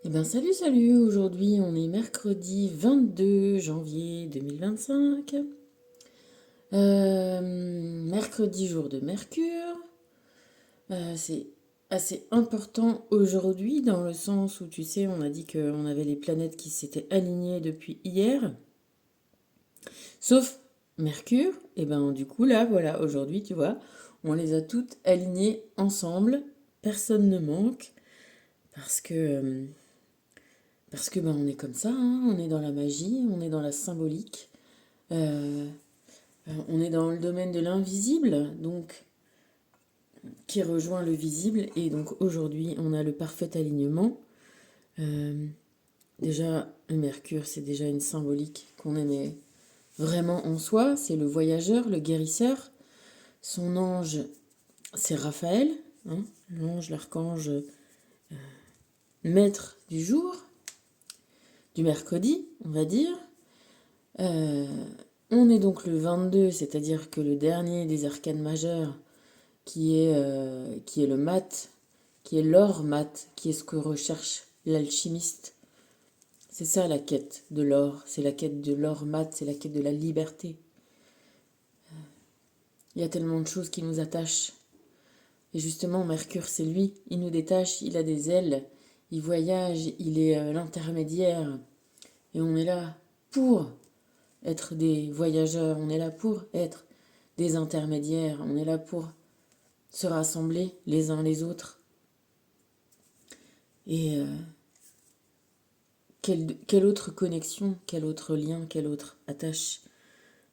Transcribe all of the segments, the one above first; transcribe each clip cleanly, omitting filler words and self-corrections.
Eh ben salut, salut, aujourd'hui on est mercredi 22 janvier 2025. Mercredi jour de Mercure. C'est assez important aujourd'hui dans le sens où tu sais on a dit qu'on avait les planètes qui s'étaient alignées depuis hier. Sauf Mercure. Et ben du coup là voilà aujourd'hui tu vois on les a toutes alignées ensemble. Personne ne manque parce que... Parce que ben, on est comme ça, hein, on est dans la magie, on est dans la symbolique, euh, on est dans le domaine de l'invisible, donc qui rejoint le visible. Et donc aujourd'hui, on a le parfait alignement. Euh, Déjà, le Mercure, c'est déjà une symbolique qu'on aimait vraiment en soi. C'est le voyageur, le guérisseur. Son ange, c'est Raphaël, hein, l'ange, l'archange, maître du jour, du mercredi, on va dire. Euh, on est donc le 22, c'est-à-dire que le dernier des arcanes majeurs, qui est le mat, qui est l'or mat, qui est ce que recherche l'alchimiste. C'est ça la quête de l'or, c'est la quête de l'or mat, c'est la quête de la liberté. Il y a tellement de choses qui nous attachent. Et justement, Mercure, c'est lui, il nous détache, il a des ailes, il voyage, il est l'intermédiaire. Et on est là pour être des voyageurs, on est là pour être des intermédiaires, on est là pour se rassembler les uns les autres. Et quelle autre connexion, quel autre lien, quelle autre attache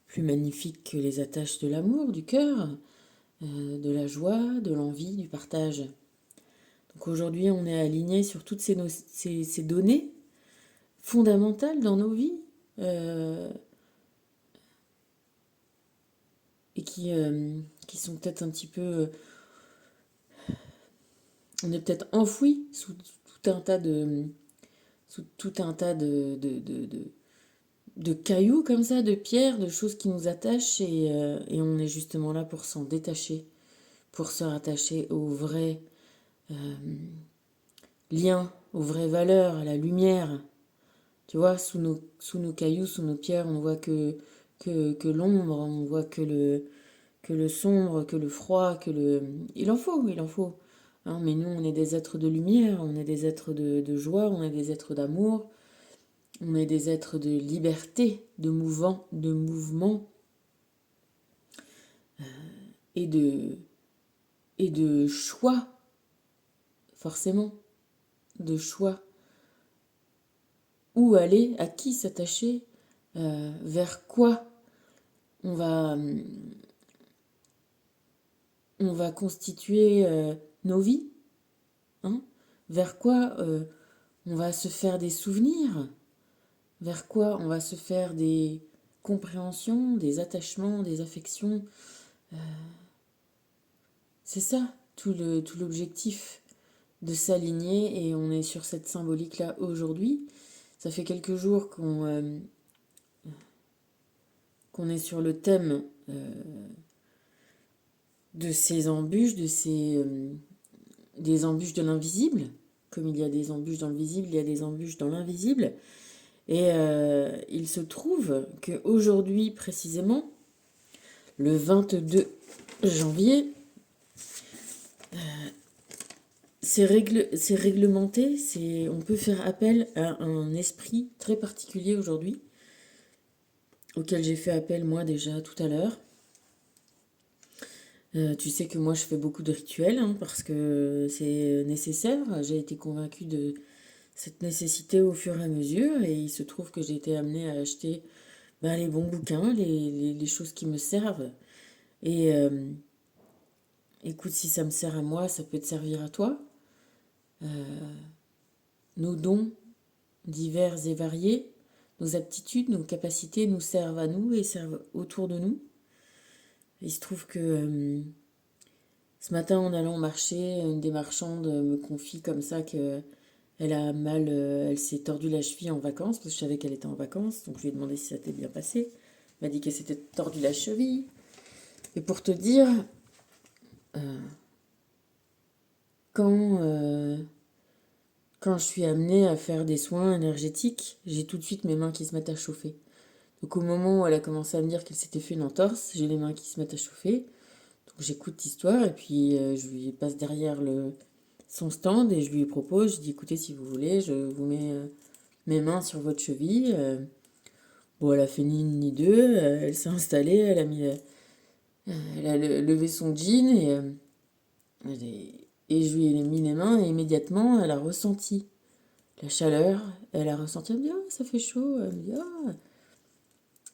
plus magnifique que les attaches de l'amour, du cœur, de la joie, de l'envie, du partage. Donc aujourd'hui, on est aligné sur toutes ces données fondamentales dans nos vies euh, et qui sont peut-être un petit peu... on est peut-être enfoui sous tout un tas de... sous tout un tas de cailloux comme ça, de pierres, de choses qui nous attachent et on est justement là pour s'en détacher, pour se rattacher aux vrais liens, aux vraies valeurs, à la lumière. Tu vois, sous nos cailloux, sous nos pierres, on voit que l'ombre, on voit que le sombre, que le froid, que le... Il en faut, il en faut. Hein, mais nous, on est des êtres de lumière, on est des êtres de joie, on est des êtres d'amour, on est des êtres de liberté, de mouvement et et de choix, forcément, de choix. Où aller, à qui s'attacher, vers quoi on va, on va constituer nos vies, hein, vers quoi on va se faire des souvenirs, vers quoi on va se faire des compréhensions, des attachements, des affections. C'est ça, tout l'objectif de s'aligner et on est sur cette symbolique-là aujourd'hui. Ça fait quelques jours qu'on est sur le thème de ces embûches, des embûches de l'invisible. Comme il y a des embûches dans le visible, il y a des embûches dans l'invisible. Et il se trouve qu'aujourd'hui, précisément, le 22 janvier, c'est réglementé, on peut faire appel à un esprit très particulier aujourd'hui, auquel j'ai fait appel moi déjà tout à l'heure. Tu sais que moi je fais beaucoup de rituels hein, parce que c'est nécessaire. J'ai été convaincue de cette nécessité au fur et à mesure et il se trouve que j'ai été amenée à acheter ben, les bons bouquins, les choses qui me servent. Et écoute, si ça me sert à moi, ça peut te servir à toi. Nos dons divers et variés, nos aptitudes, nos capacités nous servent à nous et servent autour de nous. Il se trouve que ce matin, en allant marcher, une des marchandes me confie comme ça que elle a mal, elle s'est tordu la cheville en vacances, parce que je savais qu'elle était en vacances, donc je lui ai demandé si ça s'était bien passé. Elle m'a dit qu'elle s'était tordu la cheville. Et pour te dire, quand, quand je suis amenée à faire des soins énergétiques, j'ai tout de suite mes mains qui se mettent à chauffer. Donc au moment où elle a commencé à me dire qu'elle s'était fait une entorse, j'ai les mains qui se mettent à chauffer. Donc j'écoute l'histoire et puis je lui passe derrière son stand et je lui propose, je dis écoutez si vous voulez, je vous mets mes mains sur votre cheville. Bon, elle a fait ni une ni deux, elle s'est installée, elle a levé son jean et je lui ai mis les mains et immédiatement elle a ressenti la chaleur, elle a ressenti, elle me dit ah ça fait chaud, elle me dit ah.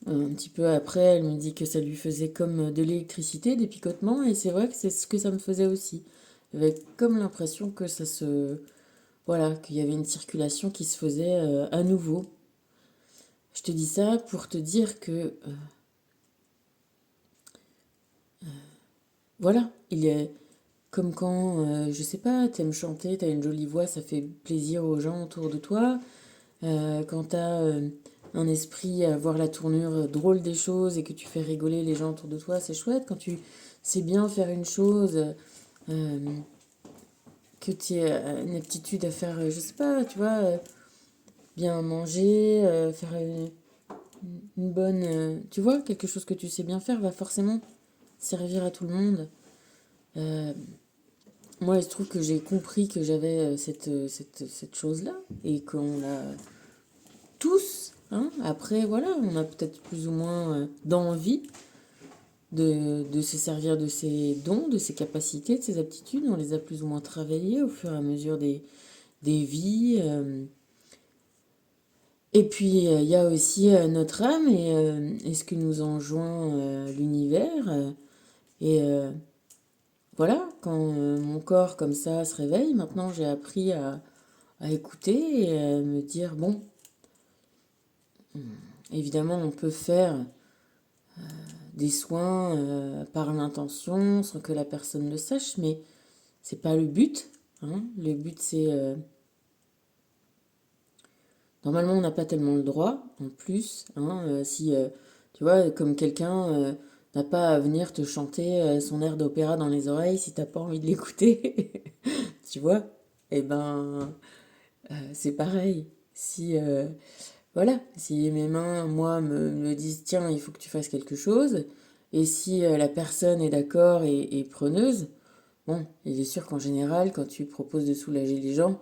Un petit peu après, elle me dit que ça lui faisait comme de l'électricité, des picotements, et c'est vrai que c'est ce que ça me faisait aussi. J'avais comme l'impression que ça se... Voilà, qu'il y avait une circulation qui se faisait à nouveau. Je te dis ça pour te dire que... voilà, il est comme quand, je sais pas, t'aimes chanter, t'as une jolie voix, ça fait plaisir aux gens autour de toi. Quand t'as un esprit à voir la tournure drôle des choses et que tu fais rigoler les gens autour de toi, c'est chouette. Quand tu sais bien faire une chose, euh, que tu as une aptitude à faire, je sais pas, tu vois, bien manger, faire une bonne... tu vois, quelque chose que tu sais bien faire va forcément servir à tout le monde. Euh, Moi, il se trouve que j'ai compris que j'avais cette chose-là et qu'on l'a tous. Hein. Après, voilà, on a peut-être plus ou moins d'envie de se servir de ses dons, de ses capacités, de ses aptitudes. On les a plus ou moins travaillées au fur et à mesure des vies. Et puis, il y a aussi notre âme et ce que nous enjoint l'univers. Et voilà, quand mon corps comme ça se réveille, maintenant j'ai appris à écouter et à me dire, bon, évidemment, on peut faire des soins par l'intention sans que la personne le sache, mais c'est pas le but. Hein. Le but, c'est... normalement, on n'a pas tellement le droit, en plus. Hein, si, tu vois, comme quelqu'un n'a pas à venir te chanter son air d'opéra dans les oreilles si t'as pas envie de l'écouter, tu vois, eh ben, c'est pareil. Si, voilà, si mes mains, moi, me disent, tiens, il faut que tu fasses quelque chose, et si la personne est d'accord et preneuse, bon, il est sûr qu'en général, quand tu proposes de soulager les gens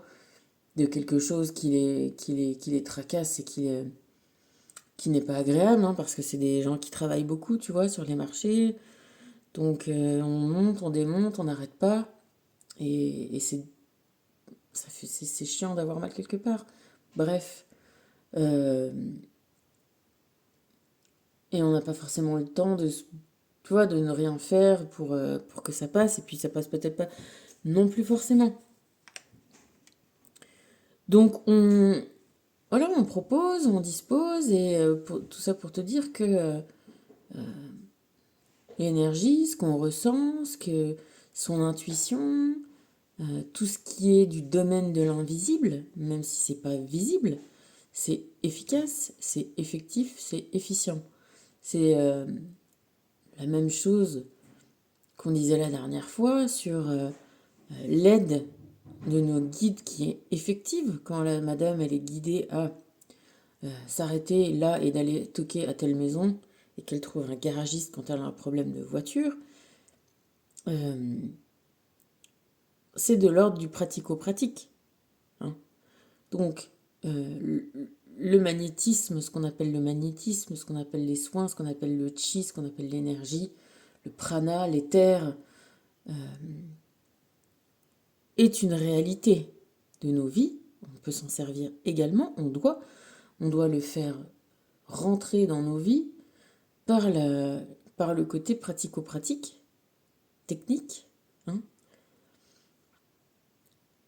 de quelque chose qui les tracasse et qui n'est pas agréable, hein, parce que c'est des gens qui travaillent beaucoup, tu vois, sur les marchés, donc on monte, on démonte, on n'arrête pas, et c'est chiant d'avoir mal quelque part. Bref, euh, et on n'a pas forcément le temps tu vois, de ne rien faire pour que ça passe, et puis ça passe peut-être pas non plus forcément. Donc voilà, on propose, on dispose, et tout ça pour te dire que l'énergie, ce qu'on ressent, son intuition, tout ce qui est du domaine de l'invisible, même si c'est pas visible, c'est efficace, c'est effectif, c'est efficient. C'est la même chose qu'on disait la dernière fois sur l'aide de nos guides qui est effective quand la madame elle est guidée à s'arrêter là et d'aller toquer à telle maison et qu'elle trouve un garagiste quand elle a un problème de voiture, euh, c'est de l'ordre du pratico-pratique. Hein. Donc, le magnétisme, ce qu'on appelle le magnétisme, ce qu'on appelle les soins, ce qu'on appelle le chi, ce qu'on appelle l'énergie, le prana, l'éther, est une réalité de nos vies. On peut s'en servir également, on doit le faire rentrer dans nos vies par, par le côté pratico-pratique, technique. Hein.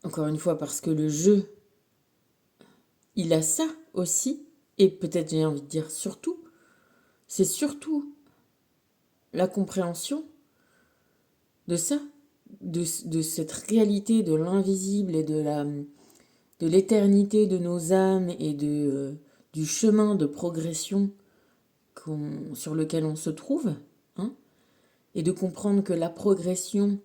Encore une fois, parce que le jeu, il a ça aussi, et peut-être j'ai envie de dire surtout, c'est surtout la compréhension de ça, de cette réalité de l'invisible et de l'éternité de nos âmes et du chemin de progression sur lequel on se trouve, hein, et de comprendre que la progression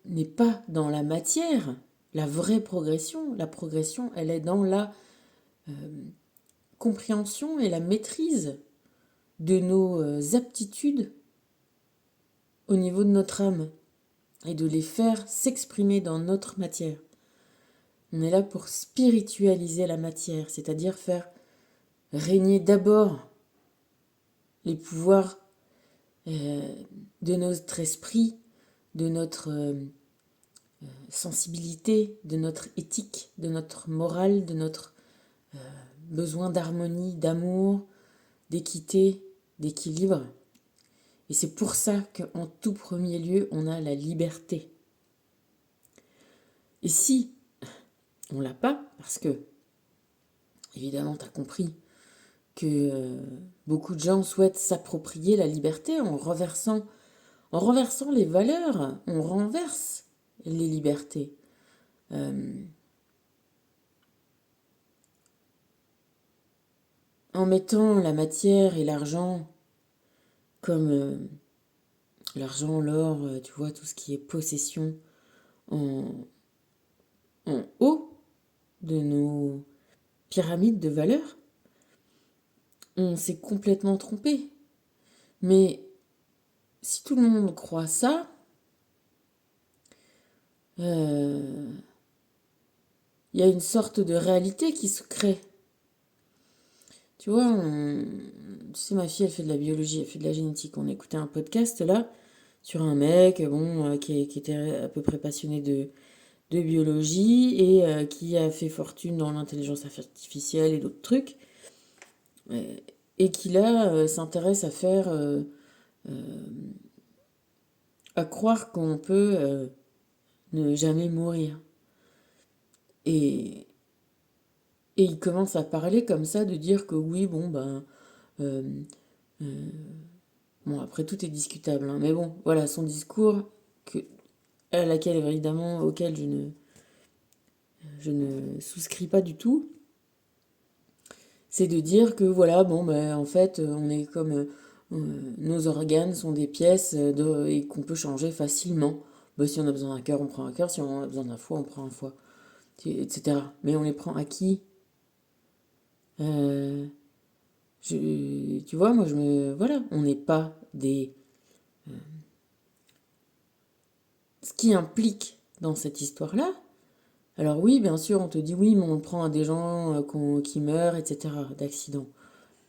n'est pas dans la matière, La vraie progression, la progression, elle est dans la compréhension et la maîtrise de nos aptitudes au niveau de notre âme et de les faire s'exprimer dans notre matière. On est là pour spiritualiser la matière, c'est-à-dire faire régner d'abord les pouvoirs de notre esprit, de notre sensibilité, de notre éthique, de notre morale, de notre besoin d'harmonie, d'amour, d'équité, d'équilibre. Et c'est pour ça qu'en tout premier lieu, on a la liberté. Et si on l'a pas, parce que, évidemment, tu as compris que beaucoup de gens souhaitent s'approprier la liberté en renversant les valeurs, on renverse les libertés. En mettant la matière et l'argent comme l'argent, l'or, tu vois, tout ce qui est possession en, en haut de nos pyramides de valeurs, on s'est complètement trompé. Mais si tout le monde croit ça, il y a une sorte de réalité qui se crée. Tu vois, tu sais, ma fille, elle fait de la biologie, elle fait de la génétique. On écoutait un podcast là sur un mec qui était à peu près passionné de biologie et qui a fait fortune dans l'intelligence artificielle et d'autres trucs. Et qui là s'intéresse à faire à croire qu'on peut ne jamais mourir. Et, et il commence à parler comme ça, de dire que oui, bon, ben... euh, bon, après, tout est discutable, hein, mais bon, voilà, son discours, que, à laquelle, évidemment, auquel je ne souscris pas du tout, c'est de dire que, voilà, bon, ben, en fait, on est comme... nos organes sont des pièces et qu'on peut changer facilement. Ben, si on a besoin d'un cœur, on prend un cœur. Si on a besoin d'un foie, on prend un foie, etc. Mais on les prend à qui? Euh, Tu vois, moi, voilà, on n'est pas des... Ce qui implique dans cette histoire-là, alors oui, bien sûr, on te dit oui, mais on le prend à des gens qui meurent, etc., d'accidents.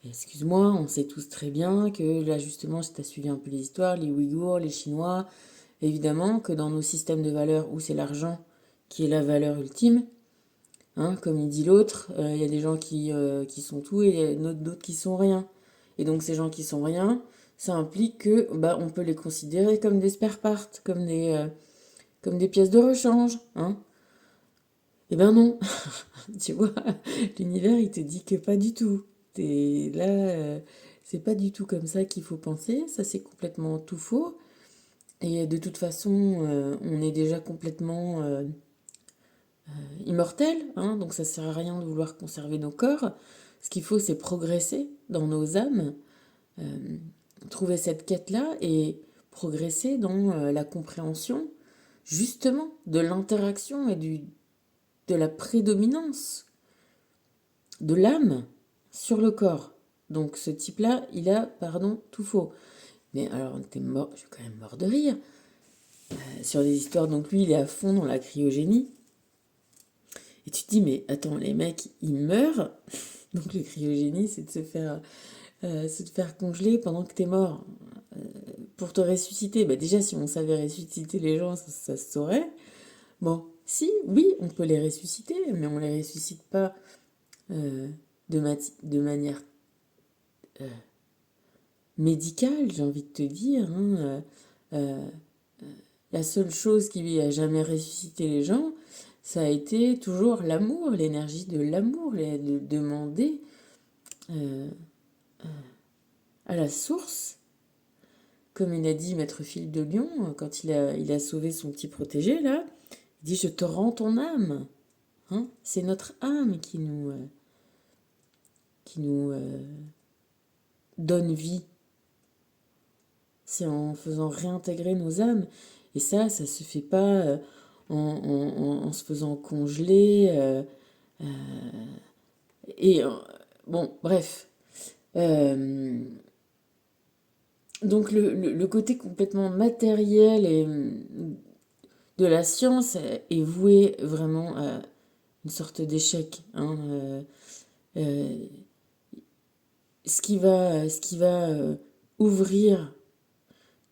Excuse-moi, on sait tous très bien que là, justement, si tu as suivi un peu les histoires, les Ouïghours, les Chinois, évidemment que dans nos systèmes de valeurs où c'est l'argent qui est la valeur ultime, hein, comme il dit l'autre, il y a des gens qui sont tout et il y a d'autres qui sont rien. Et donc ces gens qui sont rien, ça implique que bah, on peut les considérer comme des spare parts, comme des pièces de rechange. Hein. Eh ben non, tu vois, l'univers il te dit que pas du tout. T'es là, c'est pas du tout comme ça qu'il faut penser, ça c'est complètement tout faux. Et de toute façon, on est déjà complètement immortel, hein, donc ça sert à rien de vouloir conserver nos corps. Ce qu'il faut, c'est progresser dans nos âmes, trouver cette quête-là et progresser dans la compréhension justement de l'interaction et de la prédominance de l'âme sur le corps. Donc ce type-là, il a, pardon, tout faux. Mais alors, t'es mort, je suis quand même mort de rire. Sur des histoires, donc lui, il est à fond dans la cryogénie. Et tu te dis, mais attends, les mecs, ils meurent. Donc le cryogénie, c'est de te faire congeler pendant que t'es mort. Pour te ressusciter, bah déjà, si on savait ressusciter les gens, ça se saurait. Bon, si, oui, on peut les ressusciter, mais on les ressuscite pas de manière médicale, j'ai envie de te dire. Hein. La seule chose qui a jamais ressuscité les gens, ça a été toujours l'amour, l'énergie de l'amour, de demander à la source, comme il a dit Maître Philippe de Lyon, quand il a sauvé son petit protégé, là, il dit, je te rends ton âme. Hein. C'est notre âme qui nous donne vie. C'est en faisant réintégrer nos âmes. Et ça se fait pas en se faisant congeler. Et bon, bref. Donc le côté complètement matériel de la science est voué vraiment à une sorte d'échec. Hein. Euh, ce qui va ouvrir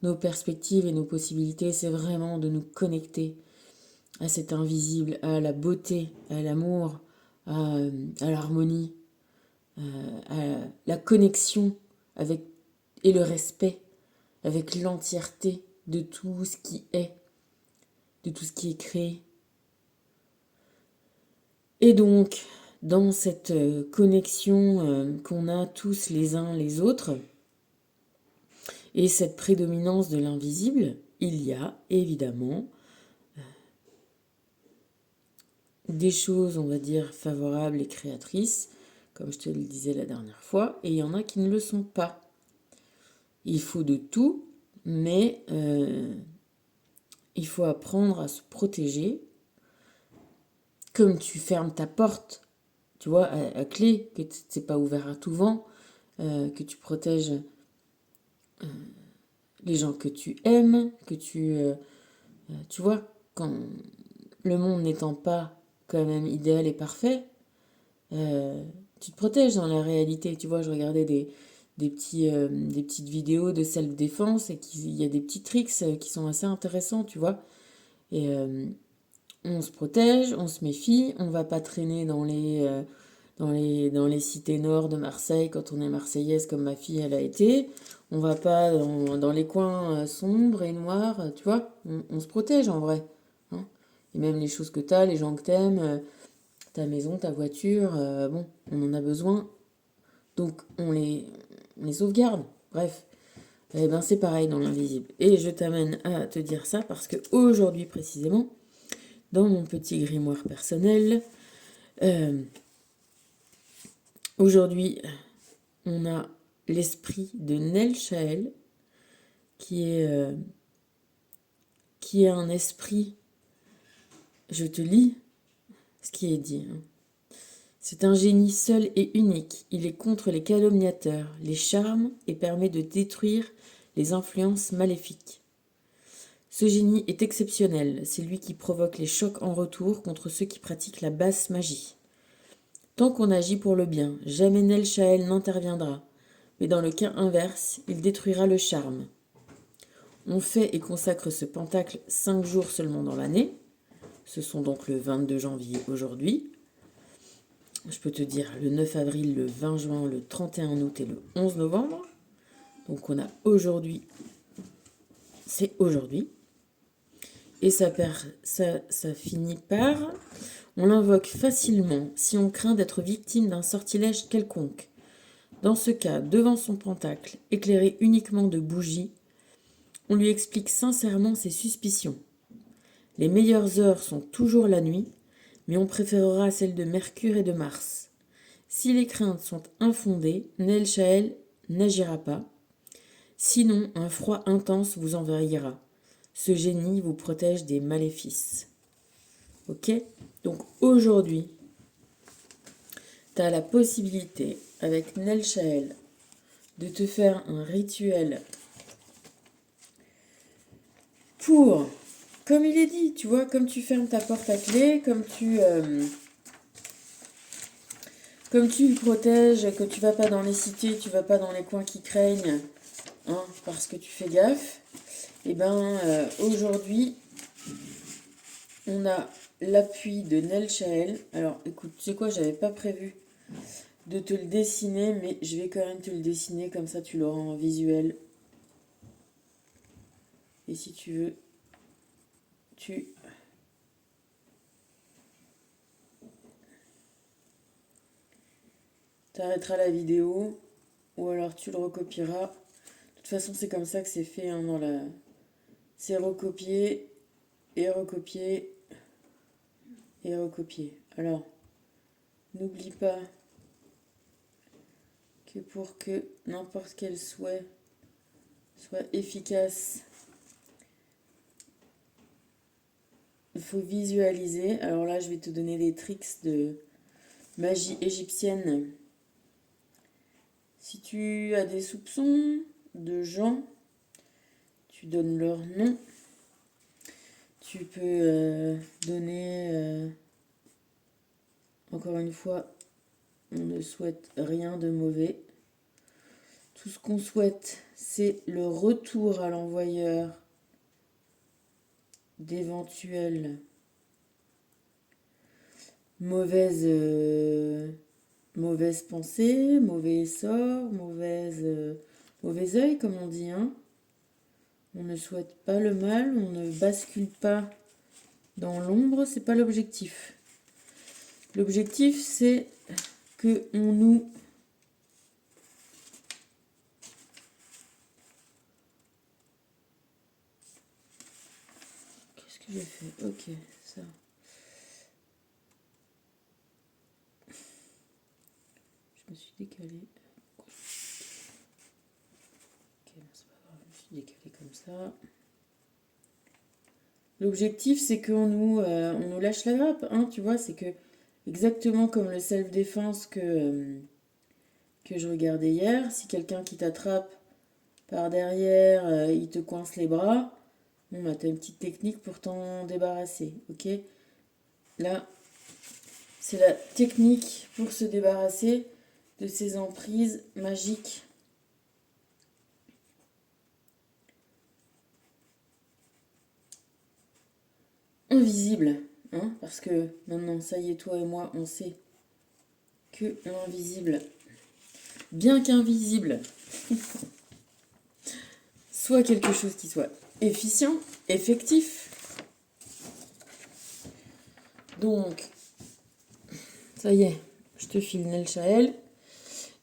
nos perspectives et nos possibilités, c'est vraiment de nous connecter à cet invisible, à la beauté, à l'amour, à l'harmonie, à la connexion avec et le respect avec l'entièreté de tout ce qui est, de tout ce qui est créé. Et donc, dans cette connexion qu'on a tous les uns les autres, et cette prédominance de l'invisible, il y a évidemment des choses, on va dire, favorables et créatrices, comme je te le disais la dernière fois, et il y en a qui ne le sont pas. Il faut de tout, mais il faut apprendre à se protéger, comme tu fermes ta porte, tu vois, à clé, que c'est pas ouvert à tout vent, que tu protèges les gens que tu aimes, que tu vois, quand le monde n'étant pas quand même idéal et parfait, tu te protèges dans la réalité. Tu vois, je regardais des petites vidéos de self-défense et il y a des petits tricks qui sont assez intéressants, tu vois. Et on se protège, on se méfie, on va pas traîner dans les cités nord de Marseille quand on est marseillaise comme ma fille elle a été. On va pas dans les coins sombres et noirs, tu vois. On se protège en vrai. Hein. Et même les choses que tu as, les gens que t'aimes, ta maison, ta voiture, bon, on en a besoin. Donc on les sauvegarde. Bref. Eh ben c'est pareil dans l'invisible. Et je t'amène à te dire ça parce que aujourd'hui précisément, dans mon petit grimoire personnel, euh, aujourd'hui, on a l'esprit de Nel Chael, qui est un esprit, je te lis ce qui est dit. Hein. C'est un génie seul et unique. Il est contre les calomniateurs, les charmes et permet de détruire les influences maléfiques. Ce génie est exceptionnel. C'est lui qui provoque les chocs en retour contre ceux qui pratiquent la basse magie. Tant qu'on agit pour le bien, jamais Nel Chael n'interviendra. Mais dans le cas inverse, il détruira le charme. On fait et consacre ce pentacle 5 jours seulement dans l'année. Ce sont donc le 22 janvier aujourd'hui. Je peux te dire le 9 avril, le 20 juin, le 31 août et le 11 novembre. Donc on a aujourd'hui, c'est aujourd'hui. Et ça finit par... On l'invoque facilement si on craint d'être victime d'un sortilège quelconque. Dans ce cas, devant son pentacle, éclairé uniquement de bougies, on lui explique sincèrement ses suspicions. Les meilleures heures sont toujours la nuit, mais on préférera celles de Mercure et de Mars. Si les craintes sont infondées, Nel Chael n'agira pas. Sinon, un froid intense vous envahira. Ce génie vous protège des maléfices. Ok ? Donc aujourd'hui, tu as la possibilité, avec Nel Chael, de te faire un rituel pour, comme il est dit, tu vois, comme tu fermes ta porte à clé, comme tu protèges, que tu vas pas dans les cités, tu vas pas dans les coins qui craignent, hein, parce que tu fais gaffe, et ben aujourd'hui, on a l'appui de Nel Chael. Alors écoute, tu sais quoi, j'avais pas prévu de te le dessiner, mais je vais quand même te le dessiner, comme ça tu l'auras en visuel. Et si tu veux, tu t'arrêteras la vidéo, ou alors tu le recopieras. De toute façon, c'est comme ça que c'est fait hein, dans la... C'est recopier, et recopier, et recopier. Alors, n'oublie pas que pour que n'importe quel souhait soit efficace, il faut visualiser. Alors là, je vais te donner des tricks de magie égyptienne. Si tu as des soupçons de gens, tu donnes leur nom. Tu peux donner, encore une fois, on ne souhaite rien de mauvais. Tout ce qu'on souhaite, c'est le retour à l'envoyeur d'éventuelles mauvaises pensées, mauvais sorts, mauvais œil, comme on dit, hein. On ne souhaite pas le mal, on ne bascule pas dans l'ombre, c'est pas l'objectif. L'objectif, c'est que on nous qu'est-ce que j'ai fait? Ok, ça. Je me suis décalée. Ok, c'est pas grave, je me suis décalée comme ça. L'objectif, c'est qu'on nous lâche la grappe, hein, tu vois, c'est que exactement comme le self-défense que je regardais hier, si quelqu'un qui t'attrape par derrière, il te coince les bras, bon, bah, t'as une petite technique pour t'en débarrasser, ok? Là, c'est la technique pour se débarrasser de ces emprises magiques. Invisibles, hein, parce que maintenant, ça y est, toi et moi, on sait que l'invisible, bien qu'invisible, soit quelque chose qui soit efficient, effectif. Donc, ça y est, je te file Nel Chael.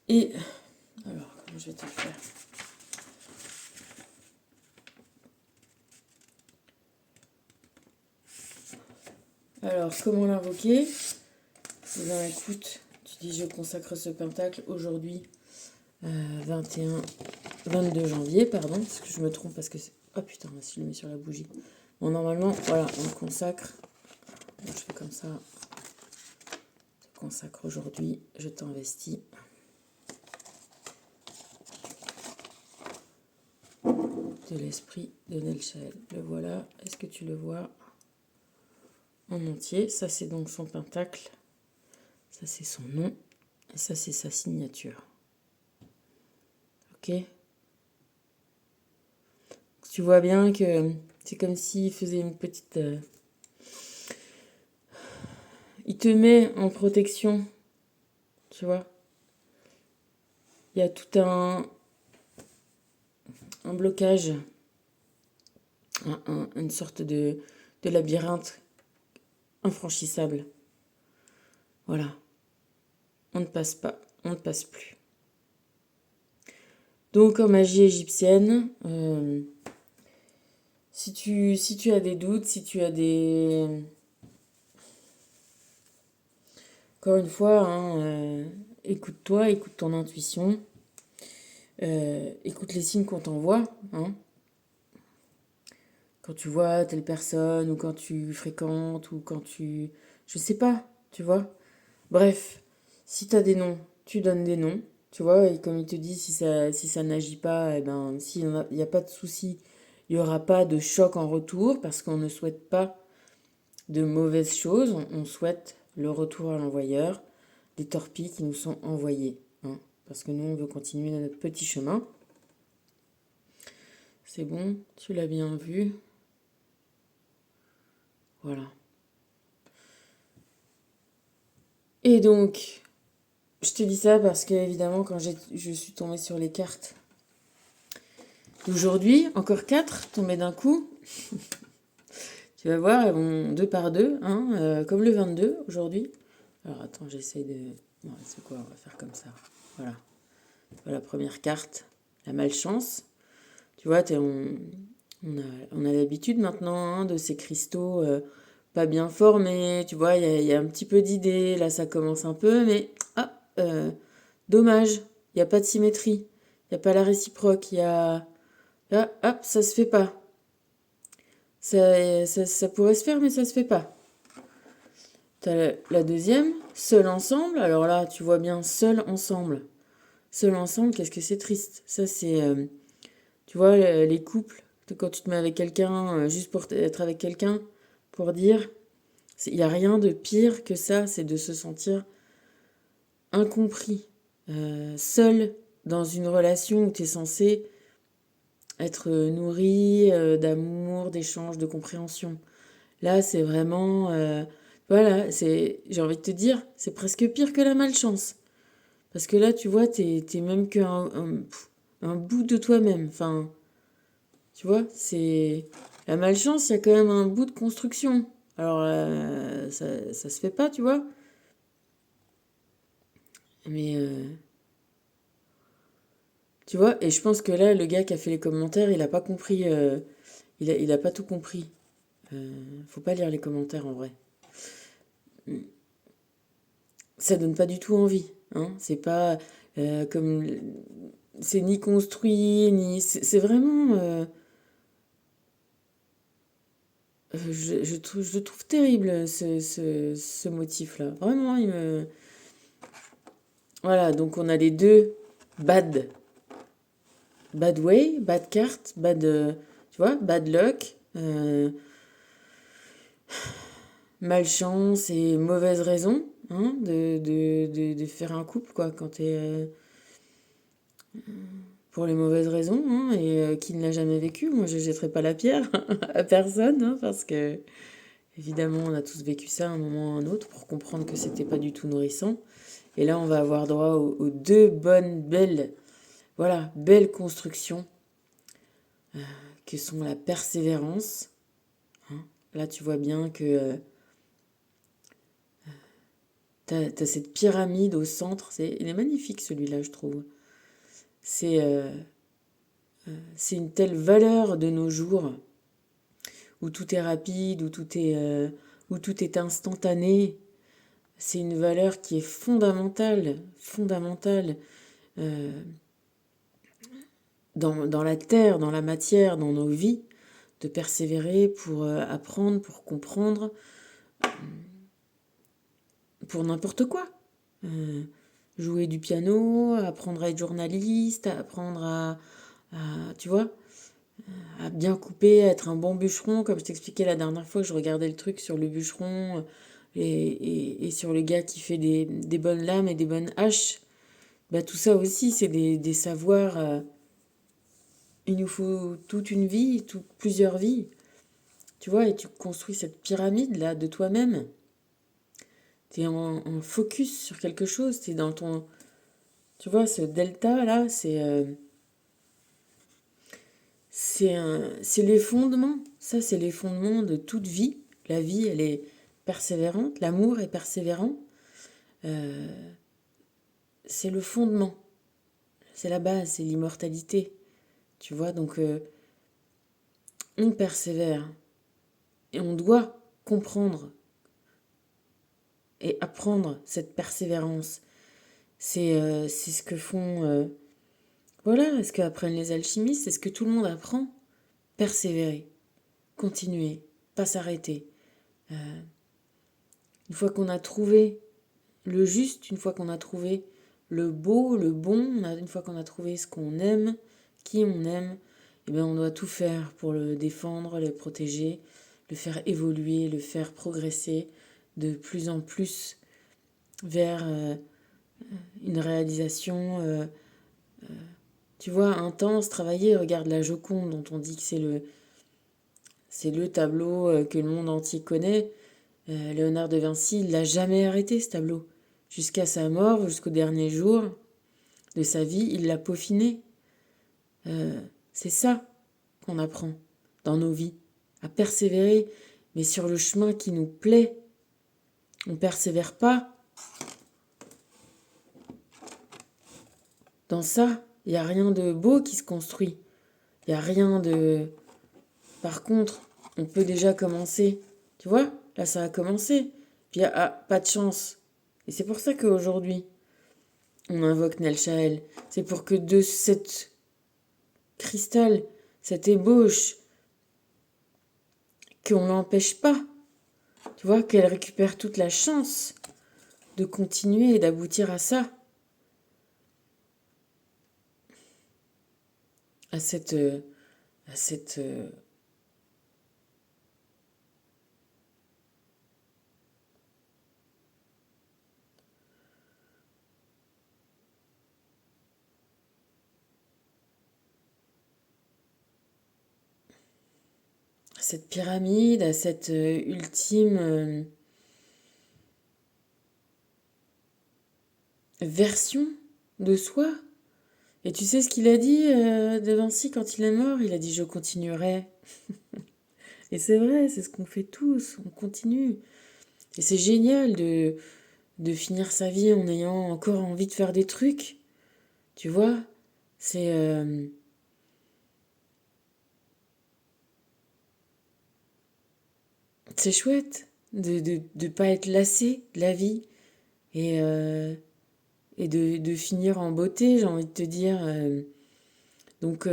Et, alors, comment je vais te le faire? Alors, comment l'invoquer? Eh bien, écoute, tu dis je consacre ce pentacle aujourd'hui, 22 janvier, pardon, parce que je me trompe, parce que c'est... Oh putain, si je le mets sur la bougie. Bon, normalement, voilà, on le consacre. Je fais comme ça. Je te consacre aujourd'hui, je t'investis. De l'esprit de Nel Chael. Le voilà, est-ce que tu le vois en entier? Ça, c'est donc son pentacle. Ça, c'est son nom. Et ça, c'est sa signature. Ok? Tu vois bien que c'est comme s'il faisait une petite... il te met en protection. Tu vois? Il y a tout un blocage. Une sorte de labyrinthe infranchissable. Voilà. On ne passe pas. On ne passe plus. Donc, en magie égyptienne... si tu as des doutes, si tu as des... Encore une fois, hein, écoute-toi, écoute ton intuition, écoute les signes qu'on t'envoie. Hein. Quand tu vois telle personne, ou quand tu fréquentes, ou quand tu... Je sais pas, tu vois. Bref, si tu as des noms, tu donnes des noms, tu vois. Et comme il te dit, si ça n'agit pas, eh ben, s'il n'y a pas de souci, il n'y aura pas de choc en retour, parce qu'on ne souhaite pas de mauvaises choses, on souhaite le retour à l'envoyeur des torpilles qui nous sont envoyées. Hein, parce que nous, on veut continuer notre petit chemin. C'est bon, tu l'as bien vu. Voilà. Et donc, je te dis ça parce que, évidemment, quand je suis tombée sur les cartes d'aujourd'hui, encore 4 tombées d'un coup. Tu vas voir, elles vont 2 par 2, hein, comme le 22 aujourd'hui. Alors, attends, j'essaie de... Non, c'est quoi, on va faire comme ça. Voilà. Voilà la première carte, la malchance. Tu vois, on a l'habitude maintenant, hein, de ces cristaux pas bien formés. Tu vois, il y a un petit peu d'idées. Là, ça commence un peu, mais dommage. Il n'y a pas de symétrie. Il n'y a pas la réciproque. Là, hop, ça se fait pas. Ça pourrait se faire, mais ça se fait pas. T'as la deuxième, seul ensemble. Alors là, tu vois bien, seul ensemble. Seul ensemble, qu'est-ce que c'est triste. Ça, c'est, tu vois, les couples, quand tu te mets avec quelqu'un, juste pour être avec quelqu'un, pour dire, il n'y a rien de pire que ça, c'est de se sentir incompris, seul dans une relation où tu es censé être nourri d'amour, d'échange, de compréhension. Là, c'est vraiment, voilà, j'ai envie de te dire, c'est presque pire que la malchance. Parce que là, tu vois, t'es même un bout de toi-même. Enfin, tu vois, c'est... La malchance, il y a quand même un bout de construction. Alors, ça se fait pas, tu vois. Mais, tu vois, et je pense que là, le gars qui a fait les commentaires, il a pas compris... il a pas tout compris. Faut pas lire les commentaires, en vrai. Ça donne pas du tout envie, hein. C'est pas comme... C'est ni construit, ni... C'est vraiment... je le trouve terrible, ce motif-là. Vraiment, il me... Voilà, donc on a les deux bad. Bad way, bad carte, bad... tu vois, bad luck, malchance et mauvaise raison, hein, de faire un couple, quoi, quand t'es... pour les mauvaises raisons, hein, et qui ne l'a jamais vécu. Moi, je jetterai pas la pierre à personne, hein, parce que... Évidemment, on a tous vécu ça à un moment ou à un autre pour comprendre que c'était pas du tout nourrissant. Et là, on va avoir droit aux deux bonnes, belles, voilà, belles constructions que sont la persévérance. Hein. Là, tu vois bien que t'as cette pyramide au centre. Il est magnifique celui-là, je trouve. C'est c'est une telle valeur de nos jours où tout est rapide, où tout est instantané. C'est une valeur qui est fondamentale, fondamentale euh, dans la terre, dans la matière, dans nos vies, de persévérer pour apprendre, pour comprendre, pour n'importe quoi. Euh, Jouer du piano, apprendre à être journaliste, apprendre tu vois, à bien couper, à être un bon bûcheron, comme je t'expliquais la dernière fois que je regardais le truc sur le bûcheron et sur le gars qui fait des bonnes lames et des bonnes haches. Bah, tout ça aussi, c'est des savoirs. Il nous faut toute une vie, plusieurs vies. Tu vois, et tu construis cette pyramide là de toi-même. Tu es en focus sur quelque chose, tu es dans ton... Tu vois, ce delta là, c'est les fondements. Ça, c'est les fondements de toute vie. La vie, elle est persévérante, l'amour est persévérant. Euh, c'est le fondement, c'est la base, c'est l'immortalité. Tu vois, donc on persévère et on doit comprendre et apprendre cette persévérance. C'est ce que font, voilà, ce qu'apprennent les alchimistes, c'est ce que tout le monde apprend. Persévérer, continuer, pas s'arrêter. Une fois qu'on a trouvé le juste, une fois qu'on a trouvé le beau, le bon, une fois qu'on a trouvé ce qu'on aime, qui on aime, eh bien on doit tout faire pour le défendre, le protéger, le faire évoluer, le faire progresser de plus en plus vers une réalisation, tu vois, intense, travaillée. Regarde la Joconde dont on dit que c'est le tableau que le monde entier connaît. Léonard de Vinci, il l'a jamais arrêté ce tableau. Jusqu'à sa mort, jusqu'au dernier jour de sa vie, il l'a peaufiné. C'est ça qu'on apprend dans nos vies, à persévérer, mais sur le chemin qui nous plaît. On ne persévère pas dans ça. Il n'y a rien de beau qui se construit. Il n'y a rien de... Par contre, on peut déjà commencer. Tu vois, là, ça a commencé. Puis, pas de chance. Et c'est pour ça qu'aujourd'hui, on invoque Nelchael. C'est pour que de cette cristal, cette ébauche qu'on l'empêche pas, tu vois, qu'elle récupère toute la chance de continuer et d'aboutir à ça, à cette, à cette, à cette pyramide, à cette ultime version de soi. Et tu sais ce qu'il a dit de Vinci quand il est mort? Il a dit je continuerai. Et c'est vrai, c'est ce qu'on fait tous, on continue. Et c'est génial de finir sa vie en ayant encore envie de faire des trucs. Tu vois, c'est c'est chouette de pas être lassé de la vie et, et de finir en beauté, j'ai envie de te dire. Donc,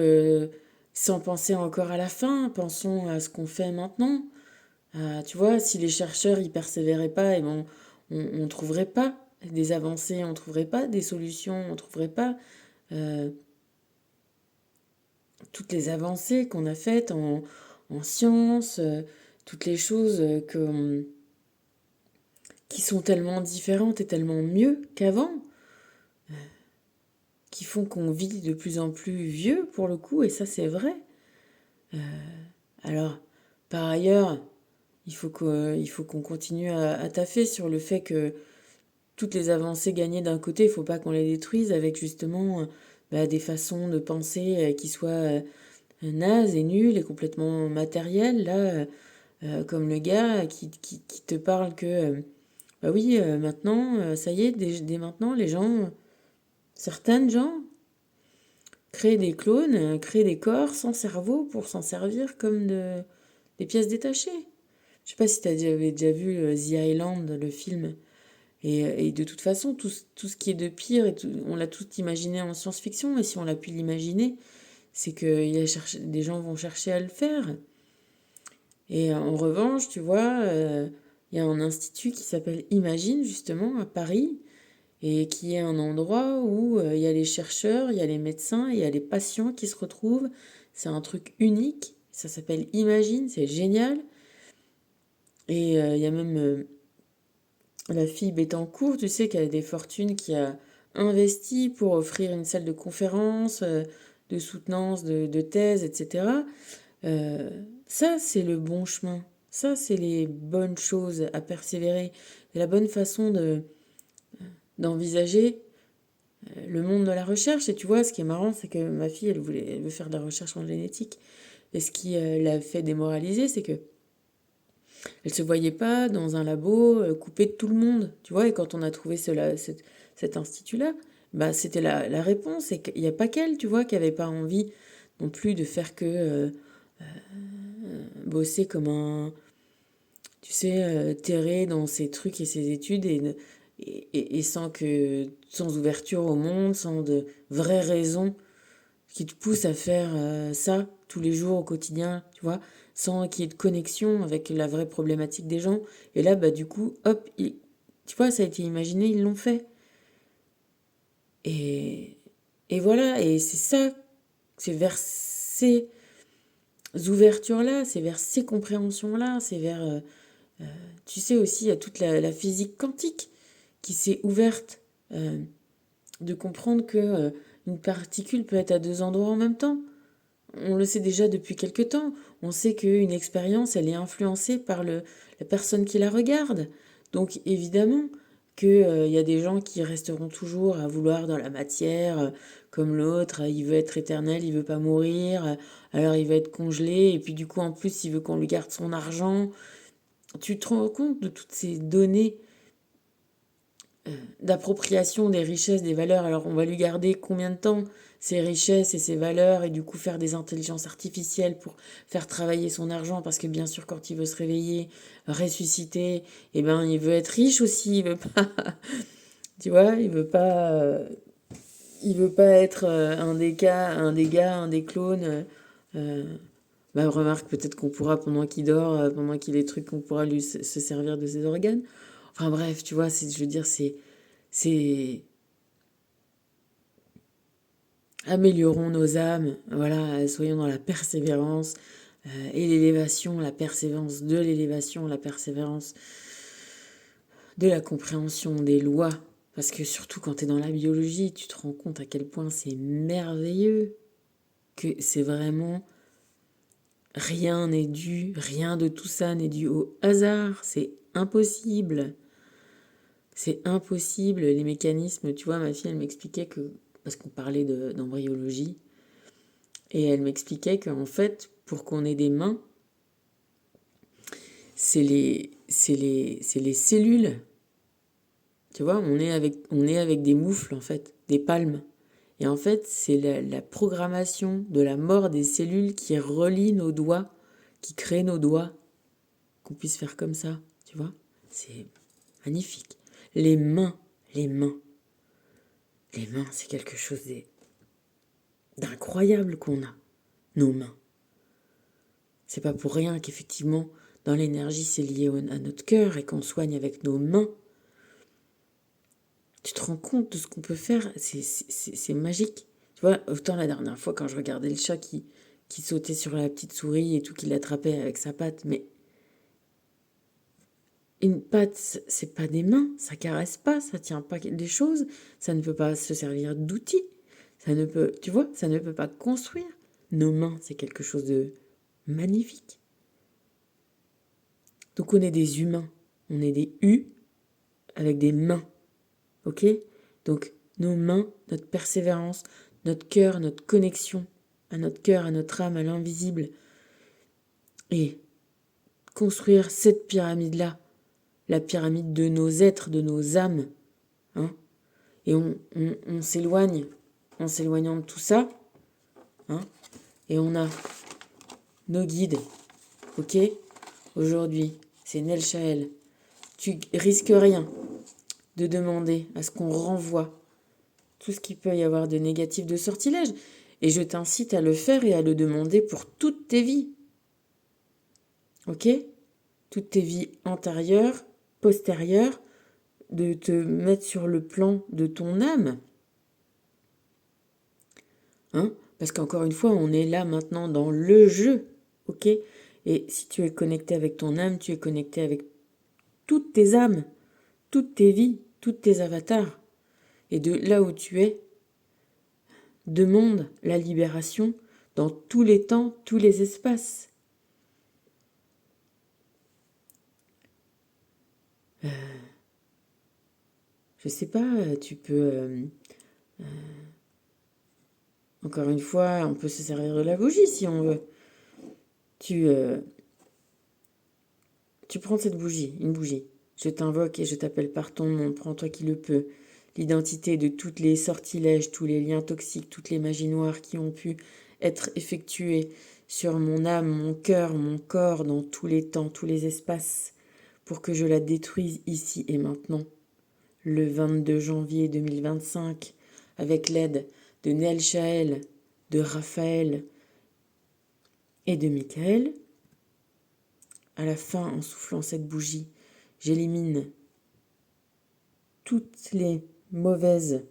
sans penser encore à la fin, pensons à ce qu'on fait maintenant. Tu vois, si les chercheurs y persévéraient pas, et ben, on trouverait pas des avancées, on trouverait pas des solutions, on trouverait pas euh, toutes les avancées qu'on a faites en sciences, toutes les choses qui sont tellement différentes et tellement mieux qu'avant, qui font qu'on vit de plus en plus vieux pour le coup, et ça c'est vrai. Alors, par ailleurs, il faut qu'on continue à taffer sur le fait que toutes les avancées gagnées d'un côté, il ne faut pas qu'on les détruise avec justement bah, des façons de penser qui soient nazes et nulles et complètement matérielles. Là, comme le gars qui te parle que, bah oui, maintenant, ça y est, dès maintenant, les gens, certaines gens, créent des clones, créent des corps sans cerveau pour s'en servir comme des pièces détachées. Je sais pas si tu avais déjà vu The Island, le film. Et de toute façon, tout ce qui est de pire, on l'a tout imaginé en science-fiction. Et si on l'a pu l'imaginer, c'est que des gens vont chercher à le faire. Et en revanche, tu vois, il y a un institut qui s'appelle Imagine, justement, à Paris, et qui est un endroit où il y a les chercheurs, il y a les médecins, il y a les patients qui se retrouvent. C'est un truc unique. Ça s'appelle Imagine, c'est génial. Et il y a même la fille Bettencourt, tu sais, qui a des fortunes, qui a investi pour offrir une salle de conférence, de soutenance, de thèse, etc. Euh, Ça, c'est le bon chemin. Ça, c'est les bonnes choses à persévérer. C'est la bonne façon d'envisager le monde de la recherche. Et tu vois, ce qui est marrant, c'est que ma fille, elle veut faire de la recherche en génétique. Et ce qui l'a fait démoraliser, c'est que elle se voyait pas dans un labo coupé de tout le monde, tu vois. Et quand on a trouvé cet institut-là, bah, c'était la réponse. Et qu'il n'y a pas qu'elle, tu vois, qui avait pas envie non plus de faire que bosser comme un, tu sais, terré dans ses trucs et ses études et sans ouverture au monde, sans de vraies raisons qui te poussent à faire ça tous les jours au quotidien, tu vois, sans qu'il y ait de connexion avec la vraie problématique des gens. Et là, bah, du coup, hop, tu vois, ça a été imaginé, ils l'ont fait. Et, et voilà, et c'est ça, c'est vers ces ouvertures-là, c'est vers ces compréhensions-là, c'est vers, tu sais aussi, il y a toute la physique quantique qui s'est ouverte, euh, de comprendre que une particule peut être à deux endroits en même temps. On le sait déjà depuis quelque temps. On sait qu'une expérience, elle est influencée par la personne qui la regarde. Donc évidemment qu'il y a des gens qui resteront toujours à vouloir dans la matière, comme l'autre, il veut être éternel, il veut pas mourir, alors il va être congelé, et puis du coup en plus il veut qu'on lui garde son argent. Tu te rends compte de toutes ces données d'appropriation des richesses, des valeurs. Alors on va lui garder combien de temps ces richesses et ces valeurs et du coup faire des intelligences artificielles pour faire travailler son argent parce que bien sûr quand il veut se réveiller, ressusciter, eh ben il veut être riche aussi, il veut pas, tu vois, il veut pas être un des gars, un des clones Bah remarque, peut-être qu'on pourra, pendant qu'il dort, pendant qu'il est truc, on pourra lui se servir de ses organes. Enfin bref, tu vois, je veux dire, c'est... Améliorons nos âmes, voilà, soyons dans la persévérance et l'élévation, la persévérance de l'élévation, la persévérance de la compréhension des lois. Parce que surtout quand tu es dans la biologie, tu te rends compte à quel point c'est merveilleux, que c'est vraiment... Rien n'est dû, rien de tout ça n'est dû au hasard, c'est impossible. C'est impossible, les mécanismes, tu vois, ma fille, elle m'expliquait que, parce qu'on parlait d'embryologie, et elle m'expliquait qu'en fait, pour qu'on ait des mains, c'est les cellules. Tu vois, on est avec des moufles, en fait, des palmes. Et en fait, c'est la programmation de la mort des cellules qui relie nos doigts, qui crée nos doigts, qu'on puisse faire comme ça, tu vois. C'est magnifique. Les mains, les mains. Les mains, c'est quelque chose d'incroyable qu'on a, nos mains. C'est pas pour rien qu'effectivement, dans l'énergie, c'est lié à notre cœur et qu'on soigne avec nos mains. Tu te rends compte de ce qu'on peut faire? C'est magique. Tu vois, autant la dernière fois, quand je regardais le chat qui sautait sur la petite souris et tout, qui l'attrapait avec sa patte, mais une patte, c'est pas des mains, ça caresse pas, ça tient pas des choses, ça ne peut pas se servir d'outils, ça ne peut, tu vois, ça ne peut pas construire. Nos mains, c'est quelque chose de magnifique. Donc on est des humains, on est des avec des mains, ok? Donc nos mains, notre persévérance, notre cœur, notre connexion à notre cœur, à notre âme, à l'invisible, et construire cette pyramide-là, la pyramide de nos êtres, de nos âmes, hein? Et on s'éloigne, en s'éloignant de tout ça, hein? Et on a nos guides, ok? Aujourd'hui, c'est Nel Chael. Tu risques rien de demander à ce qu'on renvoie tout ce qu'il peut y avoir de négatif, de sortilège. Et je t'incite à le faire et à le demander pour toutes tes vies. Ok? Toutes tes vies antérieures, postérieures, de te mettre sur le plan de ton âme. Hein? Parce qu'encore une fois, on est là maintenant dans le jeu. Ok? Et si tu es connecté avec ton âme, tu es connecté avec toutes tes âmes, toutes tes vies, toutes tes avatars. Et de là où tu es, demande la libération dans tous les temps, tous les espaces. Je sais pas, tu peux... encore une fois, on peut se servir de la bougie si on veut. Tu prends cette bougie, une bougie. Je t'invoque et je t'appelle par ton nom, prends-toi qui le peut. L'identité de toutes les sortilèges, tous les liens toxiques, toutes les magies noires qui ont pu être effectuées sur mon âme, mon cœur, mon corps, dans tous les temps, tous les espaces, pour que je la détruise ici et maintenant. Le 22 janvier 2025, avec l'aide de Nel Chael, de Raphaël et de Michael. À la fin, en soufflant cette bougie, j'élimine toutes les mauvaises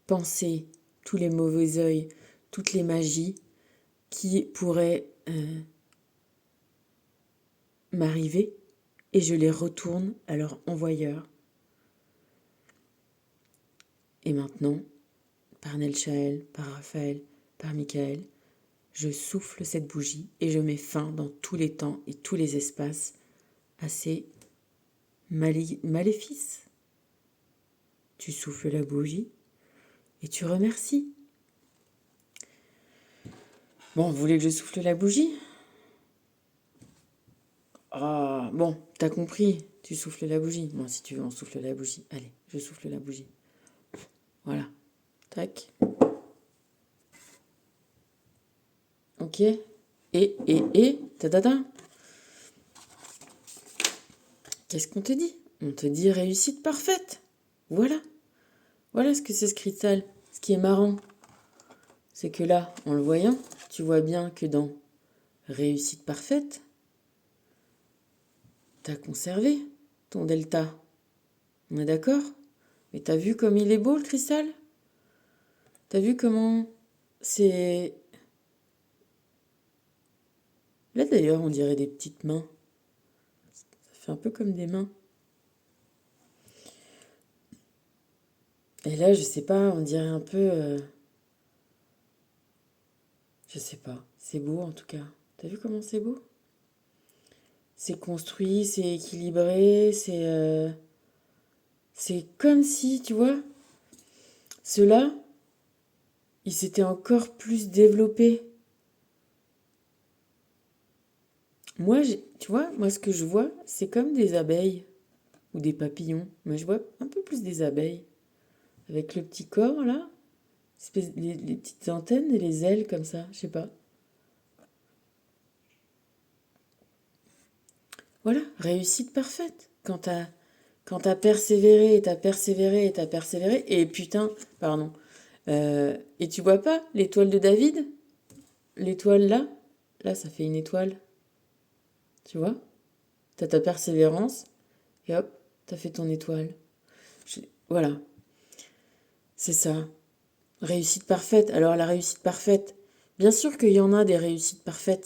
pensées, tous les mauvais œils, toutes les magies qui pourraient m'arriver et je les retourne à leur envoyeur. Et maintenant, par Nel Chael, par Raphaël, par Michael, je souffle cette bougie et je mets fin dans tous les temps et tous les espaces à ces maléfices. Tu souffles la bougie et tu remercies. Bon, vous voulez que je souffle la bougie? Ah, bon, t'as compris, tu souffles la bougie. Bon, si tu veux, on souffle la bougie. Allez, je souffle la bougie. Voilà. Tac. Ok. Ta-da-da. Qu'est-ce qu'on te dit? On te dit réussite parfaite. Voilà. Voilà ce que c'est ce cristal. Ce qui est marrant, c'est que là, en le voyant, tu vois bien que dans réussite parfaite. T'as conservé ton delta. On est d'accord? Mais t'as vu comme il est beau le cristal? T'as vu comment c'est... Là d'ailleurs on dirait des petites mains. Ça fait un peu comme des mains. Et là je sais pas, on dirait un peu... Je sais pas. C'est beau en tout cas. T'as vu comment c'est beau? C'est construit, c'est équilibré, c'est comme si, tu vois, ceux-là, ils s'étaient encore plus développés. Moi, tu vois, moi ce que je vois, c'est comme des abeilles ou des papillons. Mais je vois un peu plus des abeilles. Avec le petit corps là, les petites antennes et les ailes comme ça, je sais pas. Voilà, réussite parfaite. Quand t'as persévéré et t'as persévéré et t'as persévéré, et putain, pardon. Et tu vois pas l'étoile de David? L'étoile là? Là, ça fait une étoile. Tu vois? T'as ta persévérance, et hop, t'as fait ton étoile. Voilà, c'est ça. Réussite parfaite. Alors la réussite parfaite, bien sûr qu'il y en a des réussites parfaites.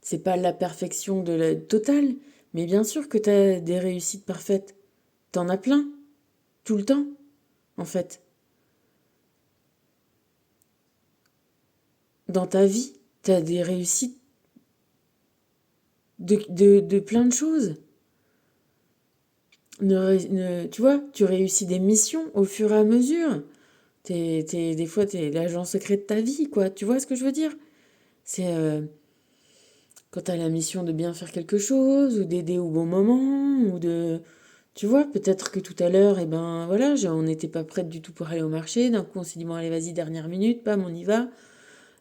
C'est pas la perfection de la totale, mais bien sûr que t'as des réussites parfaites. T'en as plein, tout le temps, en fait. Dans ta vie, t'as des réussites de plein de choses. Tu vois, tu réussis des missions au fur et à mesure. Des fois, t'es l'agent secret de ta vie, quoi. Tu vois ce que je veux dire? C'est quand t'as la mission de bien faire quelque chose, ou d'aider au bon moment, ou de... Tu vois, peut-être que tout à l'heure, eh ben voilà, on n'était pas prête du tout pour aller au marché. D'un coup, on s'est dit, bon, allez, vas-y, dernière minute, bam, on y va.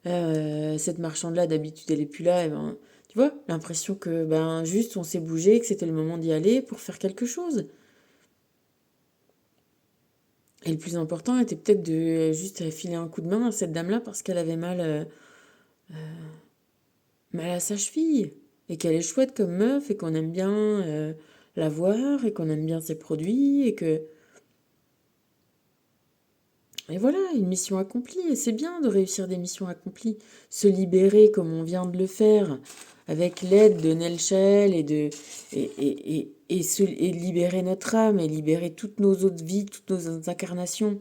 Cette marchande-là, d'habitude, elle est plus là. Et ben, tu vois, l'impression que, ben, juste, on s'est bougé, que c'était le moment d'y aller pour faire quelque chose. Et le plus important était peut-être de juste filer un coup de main à cette dame-là parce qu'elle avait mal à sa cheville. Et qu'elle est chouette comme meuf et qu'on aime bien la voir et qu'on aime bien ses produits et que... Et voilà, une mission accomplie. Et c'est bien de réussir des missions accomplies. Se libérer comme on vient de le faire avec l'aide de Nelchel et libérer notre âme et libérer toutes nos autres vies, toutes nos incarnations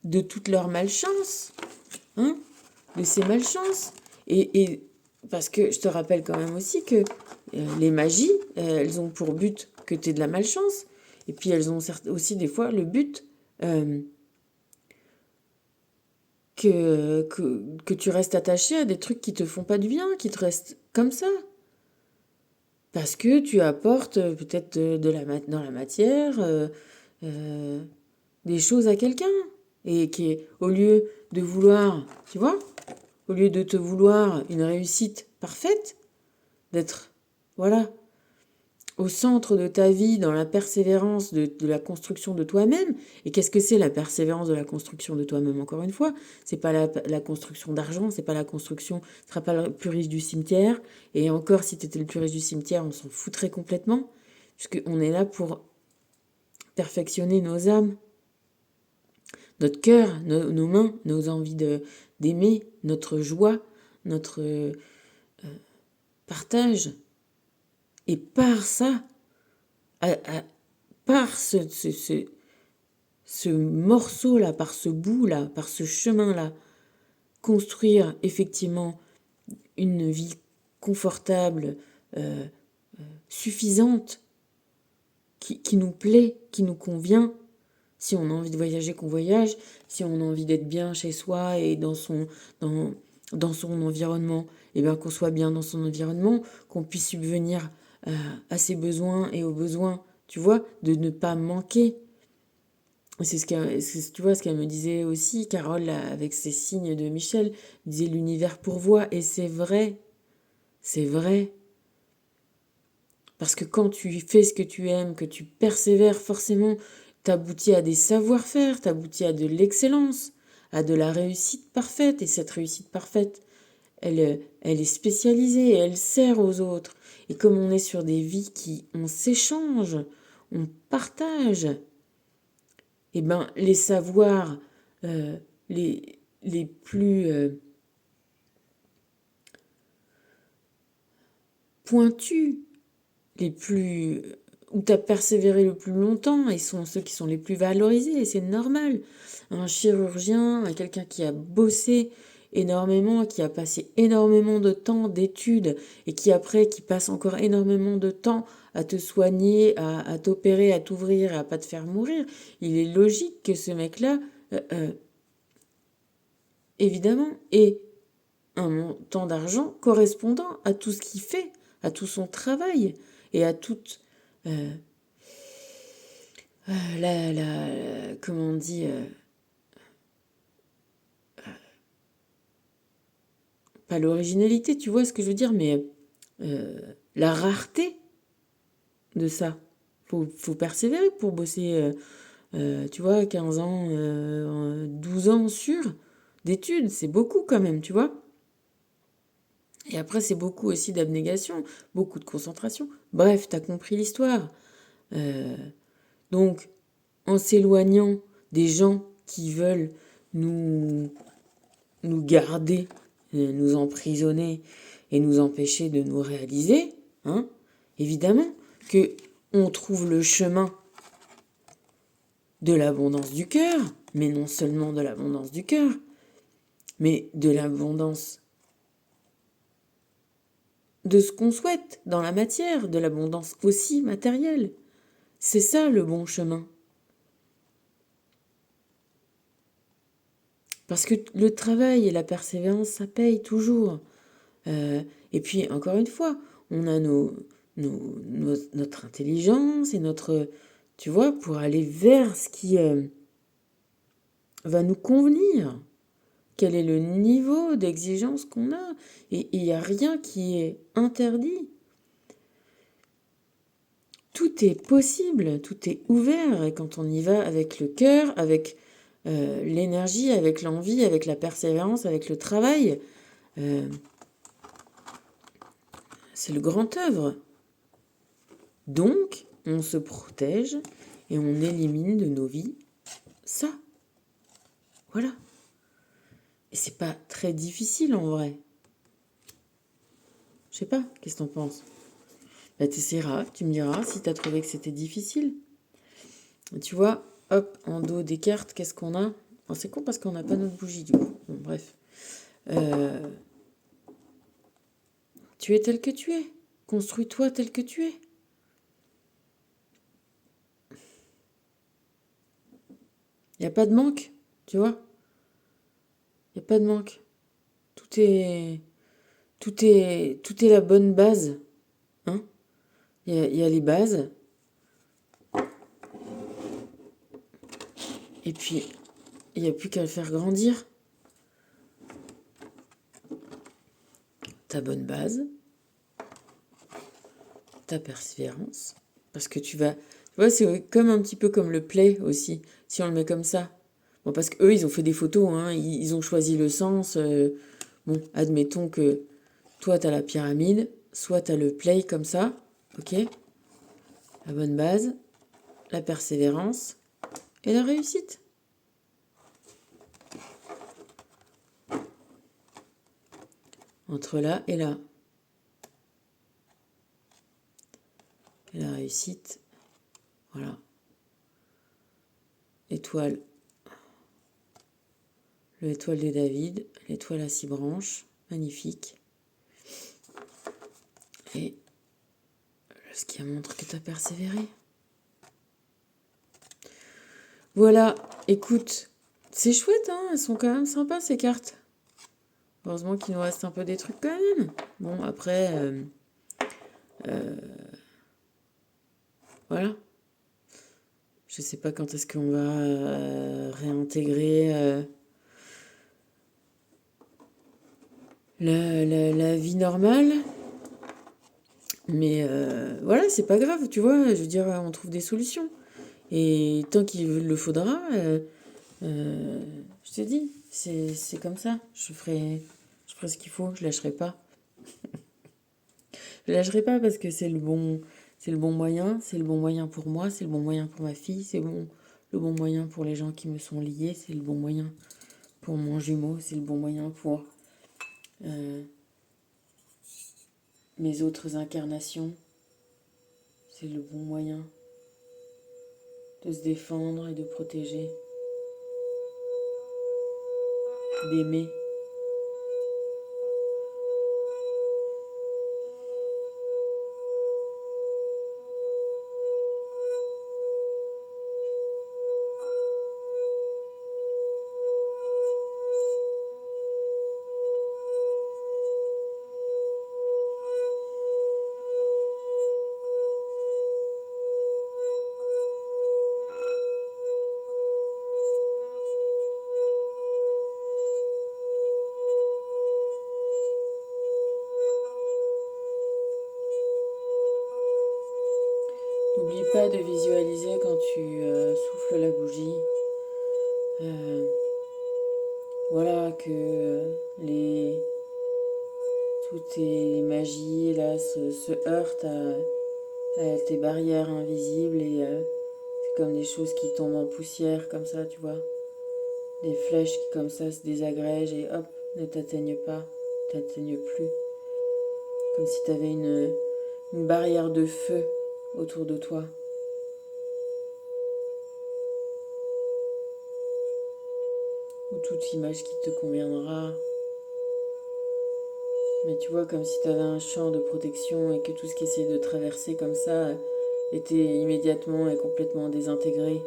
de toute leur malchance. Hein, de ces malchances. Et parce que je te rappelle quand même aussi que les magies, elles ont pour but que tu aies de la malchance. Et puis elles ont aussi des fois le but euh, que tu restes attaché à des trucs qui te font pas du bien, qui te restent comme ça. Parce que tu apportes peut-être dans la matière euh, des choses à quelqu'un. Et qui, au lieu de vouloir, tu vois, au lieu de te vouloir une réussite parfaite, d'être, voilà, au centre de ta vie, dans la persévérance de la construction de toi-même. Et qu'est-ce que c'est la persévérance de la construction de toi-même? Encore une fois, c'est pas la construction d'argent, c'est pas la construction, tu seras pas le plus riche du cimetière. Et encore, si tu étais le plus riche du cimetière, on s'en foutrait complètement. Puisqu'on est là pour perfectionner nos âmes, notre cœur, nos mains, nos envies d'aimer, notre joie, notre partage. Et par ça, par ce morceau-là, par ce bout-là, par ce chemin-là, construire effectivement une vie confortable, euh, suffisante, qui nous plaît, qui nous convient. Si on a envie de voyager, qu'on voyage. Si on a envie d'être bien chez soi et dans son environnement, et bien qu'on soit bien dans son environnement, qu'on puisse subvenir à ses besoins et aux besoins, tu vois, de ne pas manquer. Tu vois, ce qu'elle me disait aussi, Carole, là, avec ses signes de Michel, disait l'univers pourvoit, et c'est vrai, c'est vrai. Parce que quand tu fais ce que tu aimes, que tu persévères, forcément, t'aboutis à des savoir-faire, t'aboutis à de l'excellence, a de la réussite parfaite. Et cette réussite parfaite, elle est spécialisée, elle sert aux autres. Et comme on est sur des vies on s'échange, on partage, et ben les savoirs euh, les plus pointus, les plus où tu as persévéré le plus longtemps, et sont ceux qui sont les plus valorisés, et c'est normal. Un chirurgien, quelqu'un qui a bossé énormément, qui a passé énormément de temps d'études, et qui passe encore énormément de temps à te soigner, à t'opérer, à t'ouvrir, à pas te faire mourir, il est logique que ce mec-là, évidemment, ait un montant d'argent correspondant à tout ce qu'il fait, à tout son travail, et à toute comment on dit, pas l'originalité, tu vois ce que je veux dire, mais la rareté de ça. Faut persévérer pour bosser, tu vois, 15 ans, 12 ans d'études, c'est beaucoup quand même, tu vois. Et après, c'est beaucoup aussi d'abnégation, beaucoup de concentration. Bref, t'as compris l'histoire. Donc, en s'éloignant des gens qui veulent nous, nous garder, nous emprisonner et nous empêcher de nous réaliser, hein, évidemment que on trouve le chemin de l'abondance du cœur, mais non seulement de l'abondance du cœur, mais de l'abondance de ce qu'on souhaite dans la matière, de l'abondance aussi matérielle. C'est ça le bon chemin. Parce que le travail et la persévérance, ça paye toujours. Et puis, encore une fois, on a notre intelligence et notre... Tu vois, pour aller vers ce qui va nous convenir. Quel est le niveau d'exigence qu'on a? Et il n'y a rien qui est interdit. Tout est possible, tout est ouvert. Et quand on y va avec le cœur, avec l'énergie, avec l'envie, avec la persévérance, avec le travail, c'est le grand œuvre. Donc, on se protège et on élimine de nos vies ça. Voilà. Et c'est pas très difficile en vrai. Je sais pas, qu'est-ce que t'en penses? Bah t'essaieras, tu me diras si t'as trouvé que c'était difficile. Tu vois, hop, en dos des cartes, qu'est-ce qu'on a? Oh, c'est con parce qu'on n'a pas notre bougie du coup. Bon, bref. Tu es tel que tu es. Construis-toi tel que tu es. Il n'y a pas de manque, tu vois? Il n'y a pas de manque. Tout est, tout est la bonne base. Hein? Il y a les bases. Et puis, il n'y a plus qu'à le faire grandir. Ta bonne base, ta persévérance. Parce que tu vois, c'est comme un petit peu comme le play aussi, si on le met comme ça. Bon, parce qu'eux, ils ont fait des photos, hein, ils ont choisi le sens. Bon, admettons que toi, tu as la pyramide, soit tu as le play comme ça, ok? La bonne base, la persévérance et la réussite. Entre là et là. Et la réussite, voilà. Étoile. L'étoile de David, l'étoile à 6 branches, magnifique. Et ce qui montre que tu as persévéré. Voilà, écoute, c'est chouette, hein, elles sont quand même sympas ces cartes. Heureusement qu'il nous reste un peu des trucs quand même. Bon, après, voilà. Je sais pas quand est-ce qu'on va réintégrer la vie normale. Mais voilà, c'est pas grave, tu vois. Je veux dire, on trouve des solutions. Et tant qu'il le faudra, je te dis, c'est comme ça. Je ferai ce qu'il faut, je lâcherai pas. Je lâcherai pas parce que c'est le bon moyen, c'est le bon moyen pour moi, c'est le bon moyen pour ma fille, le bon moyen pour les gens qui me sont liés, c'est le bon moyen pour mon jumeau, c'est le bon moyen pour euh, mes autres incarnations, c'est le bon moyen de se défendre et de protéger, d'aimer. N'oublie pas de visualiser quand tu souffles la bougie. euh, voilà que toutes tes magies là se heurtent à tes barrières invisibles et c'est comme des choses qui tombent en poussière comme ça, tu vois. Des flèches qui comme ça se désagrègent et hop, ne t'atteignent pas, t'atteignent plus. Comme si tu avais une barrière de feu autour de toi. Ou toute image qui te conviendra. Mais tu vois, comme si tu avais un champ de protection et que tout ce qui essayait de traverser comme ça était immédiatement et complètement désintégré.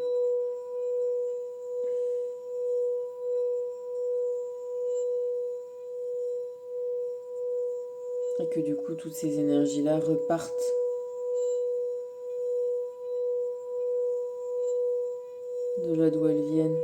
Et que du coup, toutes ces énergies-là repartent de là d'où elles viennent.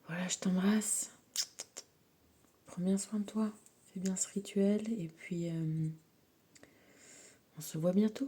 Voilà, je t'embrasse. Prends bien soin de toi. Fais bien ce rituel et puis on se voit bientôt.